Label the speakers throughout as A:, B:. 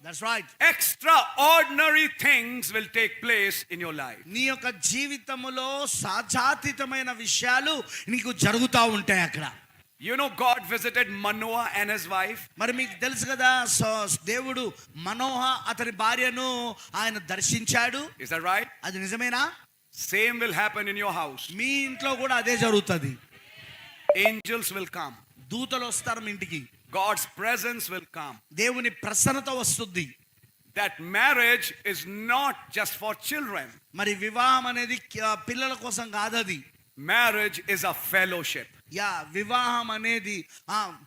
A: That's right.
B: Extraordinary things will take place in your life.
A: నీ యొక్క జీవితములో సాజాతీతమైన విషయాలు నీకు జరుగుతూ ఉంటాయి అక్కడ.
B: You know, God visited Manoah and his wife.
A: మరి మీకు తెలుసు కదా, దేవుడు మనోహ అతని భార్యను ఆయన దర్శించాడు.
B: Is that right?
A: అది నిజమేనా?
B: Same will happen in your house.
A: మీ ఇంట్లో కూడా అదే జరుగుతుంది.
B: Angels will come.
A: దూతలు వస్తారు మీ ఇంటికి.
B: God's presence will come.
A: దేవుని ప్రసన్నత వస్తుంది.
B: That marriage is not just for children.
A: మరి వివాహం అనేది పిల్లల కోసం కాదు, అది
B: Marriage is a fellowship.
A: వివాహం అనేది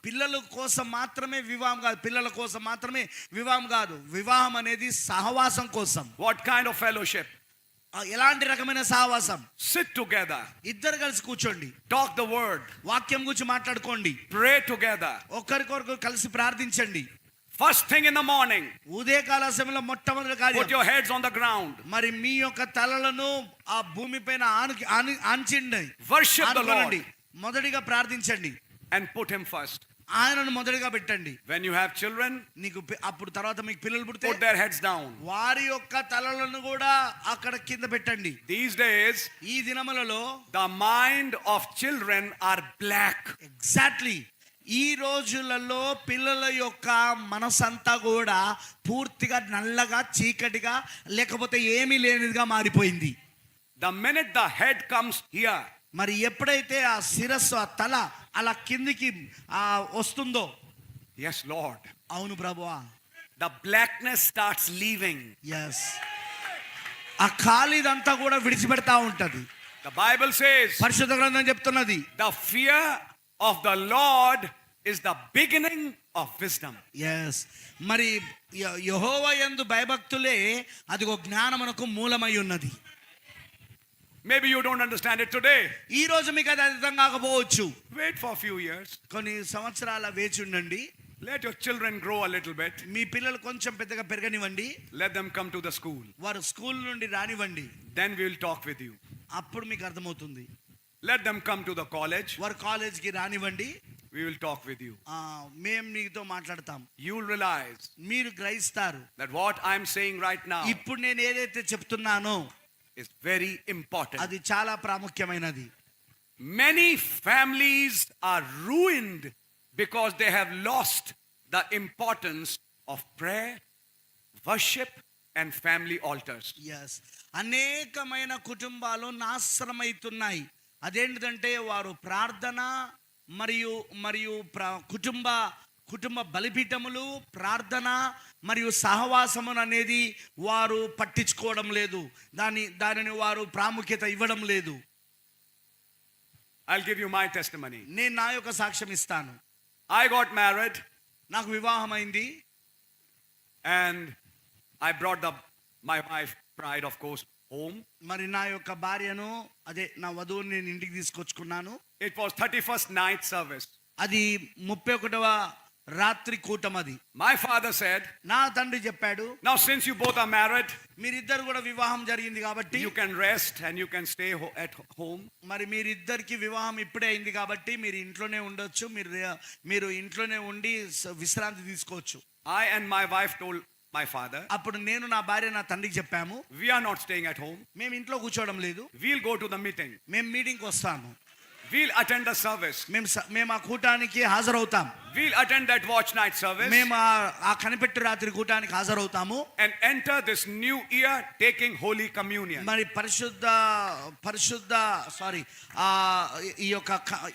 A: పిల్లల కోసం మాత్రమే వివాహం కాదు, పిల్లల కోసం మాత్రమే వివాహం కాదు. వివాహం అనేది సహవాసం కోసం.
B: What kind of fellowship?
A: ఎలాంటి రకమైన సహవాసం?
B: Sit together.
A: ఇద్దరు కలిసి కూర్చోండి.
B: Talk the word.
A: వాక్యం గురించి మాట్లాడుకోండి.
B: Pray together.
A: ఒకరికొకరు కలిసి ప్రార్థించండి.
B: First thing in the morning,
A: ఉదయకాల సమయంలో మొట్టమొదటి కార్యం,
B: put your heads on the ground.
A: మరి మీ యొక్క తలలను ఆ భూమి పైన ఆంచండి.
B: Worship the Lord.
A: మొదటిగా ప్రార్థించండి.
B: And put him first.
A: ఆయనను మొదటిగా పెట్టండి.
B: When you have children,
A: నీకు అప్పుడు తర్వాత మీకు పిల్లలు పుడితే
B: put their heads down.
A: వారి యొక్క తలలను కూడా అక్కడ కింద పెట్టండి.
B: These days,
A: ఈ దినములలో
B: the mind of children are black.
A: Exactly. ఈ రోజులలో పిల్లల యొక్క మనసంతా కూడా పూర్తిగా నల్లగా చీకటిగా లేకపోతే ఏమీ లేనిదిగా మారిపోయింది.
B: The minute the head comes here,
A: మరి ఎప్పుడైతే ఆ శిరస్సు ఆ తల అలా కిందికి వస్తుందో,
B: yes Lord,
A: అవును ప్రభువా,
B: the blackness starts leaving.
A: yes, ఆ ఖాళీదంతా కూడా విడిచిపెడతా ఉంటది.
B: The Bible says,
A: పరిశుద్ధ గ్రంథం చెప్తున్నది,
B: the fear of the Lord is the beginning of wisdom.
A: yes, మరి యెహోవా యందు భయభక్తులే అదిగో జ్ఞానమునకు మూలమై ఉన్నది.
B: Maybe you don't understand it today.
A: ఈ రోజు మీకు అది అర్థం కాకపోవచ్చు.
B: Wait for a few years.
A: కొన్ని సంవత్సరాల వేచి ఉండండి.
B: Let your children grow a little bit.
A: మీ పిల్లలు కొంచెం పెద్దగా పెరగనివ్వండి.
B: Let them come to the school.
A: వారు స్కూల్ నుండి రానివ్వండి.
B: Then we will talk with you.
A: అప్పుడు మీకు అర్థమవుతుంది.
B: Let them come to the college.
A: వారు కాలేజ్కి రానివ్వండి.
B: We will talk with you.
A: మేము నీతో మాట్లాడతాం.
B: You will realize,
A: మీరు గ్రహిస్తారు,
B: that what I am saying right now
A: ఇప్పుడు నేను ఏదైతే చెప్తున్నానో
B: is very important.
A: అది చాలా ప్రాముఖ్యమైనది.
B: Many families are ruined because they have lost the importance of prayer, worship and family altars.
A: yes, అనేకమైన కుటుంబాలు నాశనమవుతున్నాయి. అదేంటంటే వారు ప్రార్థన మరియు మరియు కుటుంబ బలిపీఠములు, ప్రార్థన మరియు సహవాసము అనేది వారు పట్టించుకోవడం లేదు. దానిని వారు ప్రాముఖ్యత ఇవ్వడం లేదు.
B: I'll give you my testimony.
A: నేను నా యొక్క సాక్ష్యం ఇస్తాను.
B: I got married.
A: నాకు వివాహం అయింది.
B: And I brought my wife bride of course home.
A: మరి నా యొక్క భార్యను, అదే నా వధువుని నేను ఇంటికి తీసుకొచ్చుకున్నాను.
B: It was 31st night service.
A: అది 31వ రాత్రి కూటం. అది
B: My father said,
A: నా తండ్రి చెప్పాడు,
B: now since you both are married,
A: మీరిద్దరు కూడా వివాహం జరిగింది కాబట్టి
B: you can rest and you can stay at home.
A: మరి మీరిద్దరికి వివాహం ఇప్పుడే అయింది కాబట్టి మీరు ఇంట్లోనే ఉండొచ్చు, మీరు ఇంట్లోనే ఉండి విశ్రాంతి తీసుకోవచ్చు.
B: I and my wife told my father,
A: అప్పుడు నేను నా భార్య నా తండ్రికి చెప్పాము,
B: we are not staying at home.
A: మేము ఇంట్లో కూర్చోవడం లేదు,
B: We'll go to the meeting.
A: మేము మీటింగ్కి వస్తాము,
B: We'll attend the service.
A: మేము ఆ కూటానికి హాజరవుతాం,
B: We'll attend that watch night service.
A: మేము ఆ కనిపెట్టు రాత్రి కూటానికి హాజరవుతాము.
B: And enter this new year taking holy communion.
A: మరి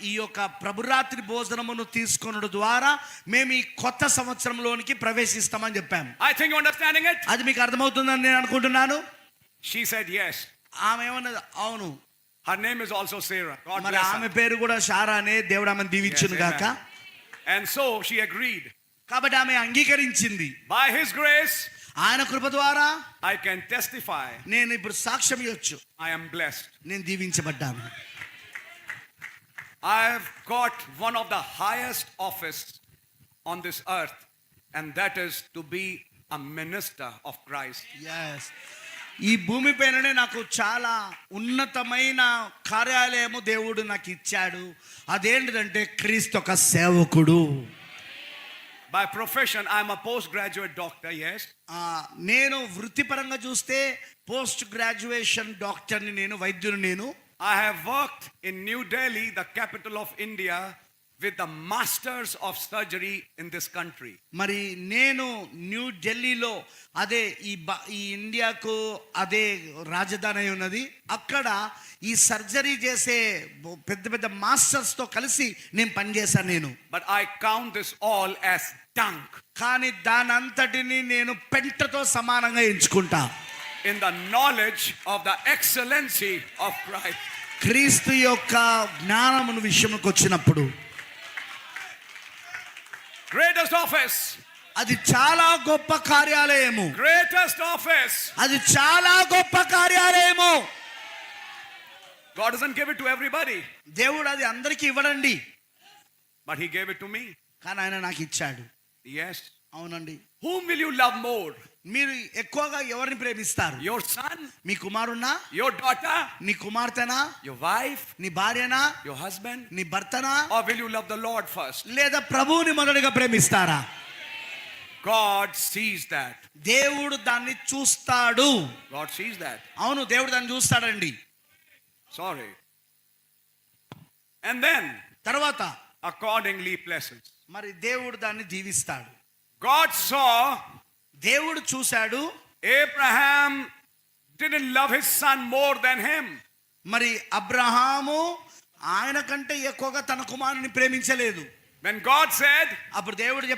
A: ఈ యొక్క ప్రభురాత్రి భోజనమును తీసుకొనుడు ద్వారా మేము ఈ కొత్త సంవత్సరంలోనికి ప్రవేశిస్తామని చెప్పాము.
B: I think you're understanding it.
A: అది మీకు అర్థమవుతుందని నేను అనుకుంటున్నాను.
B: She said yes.
A: ఆమె ఏమన్నది, అవును.
B: Her name is also Sarah. God
A: మరి
B: bless
A: ఆమె
B: her.
A: పేరు కూడా శారా అనే, దేవుడు ఆమెను దీవించును
B: Yes,
A: గాక.
B: amen. And so she agreed.
A: కాబట్టి ఆమె అంగీకరించింది.
B: By his grace,
A: ఆయన కృప ద్వారా
B: I can testify.
A: నేను ఇప్పుడు సాక్ష్యం ఇవ్వచ్చు,
B: I am blessed.
A: నేను దీవించబడ్డాను.
B: I've got one of the highest office on this earth, and that is to be a minister of Christ.
A: yes, ఈ భూమి పైననే నాకు చాలా ఉన్నతమైన కార్యాలయము దేవుడు నాకు ఇచ్చాడు. అదేంటిదంటే క్రీస్తు ఒక సేవకుడు.
B: By profession, I'm a postgraduate doctor, yes.
A: నేను వృత్తిపరంగా చూస్తే పోస్ట్ గ్రాడ్యుయేషన్ డాక్టర్ని, నేను వైద్యుని. నేను
B: I have worked in New Delhi, the capital of India, with the masters of surgery in this country.
A: మరి నేను న్యూ ఢిల్లీలో, అదే ఈ ఇండియాకు అదే రాజధాని అయి ఉన్నది, అక్కడ ఈ సర్జరీ చేసే పెద్ద పెద్ద మాస్టర్స్ తో కలిసి నేను పనిచేశాను నేను.
B: But I count this all as dung.
A: కానీ దానంతటిని నేను పెంటతో సమానంగా ఎంచుకుంటా.
B: In the knowledge of the excellency of Christ.
A: క్రీస్తు యొక్క జ్ఞానమును విషయంలోకి వచ్చినప్పుడు,
B: Greatest office.
A: అది చాలా గొప్ప కార్యాలయము.
B: Greatest office.
A: అది చాలా గొప్ప కార్యాలయము.
B: God doesn't give it to everybody,
A: దేవుడు అది అందరికీ ఇవ్వడండి,
B: but He gave it to me.
A: కానీ ఆయన నాకు ఇచ్చాడు.
B: Yes.
A: అవునండి.
B: Whom will you love more?
A: మీరు ఎక్కువగా ఎవరిని ప్రేమిస్తారు?
B: Your son?
A: Me కుమారున్నా,
B: Your daughter?
A: నీ కుమార్తెనా,
B: Your wife?
A: నీ భార్యనా,
B: Your husband?
A: నీ భర్తనా,
B: Or will you love the Lord first?
A: లేదా ప్రభువుని మొదటిగా ప్రేమిస్తారా?
B: God sees that.
A: దేవుడు దాన్ని చూస్తాడు.
B: God sees that.
A: అవును, దేవుడు దాన్ని చూస్తాడండి.
B: Sorry. And then,
A: తర్వాత
B: accordingly blesses.
A: మరి దేవుడు దాన్ని దీవిస్తాడు.
B: God saw
A: దేవుడు చూశాడు,
B: Abraham didn't love his son more than him.
A: మరి అబ్రహాము ఆయన కంటే ఎక్కువగా తన కుమారుని ప్రేమించలేదు.
B: When God said,
A: అప్పుడు దేవుడు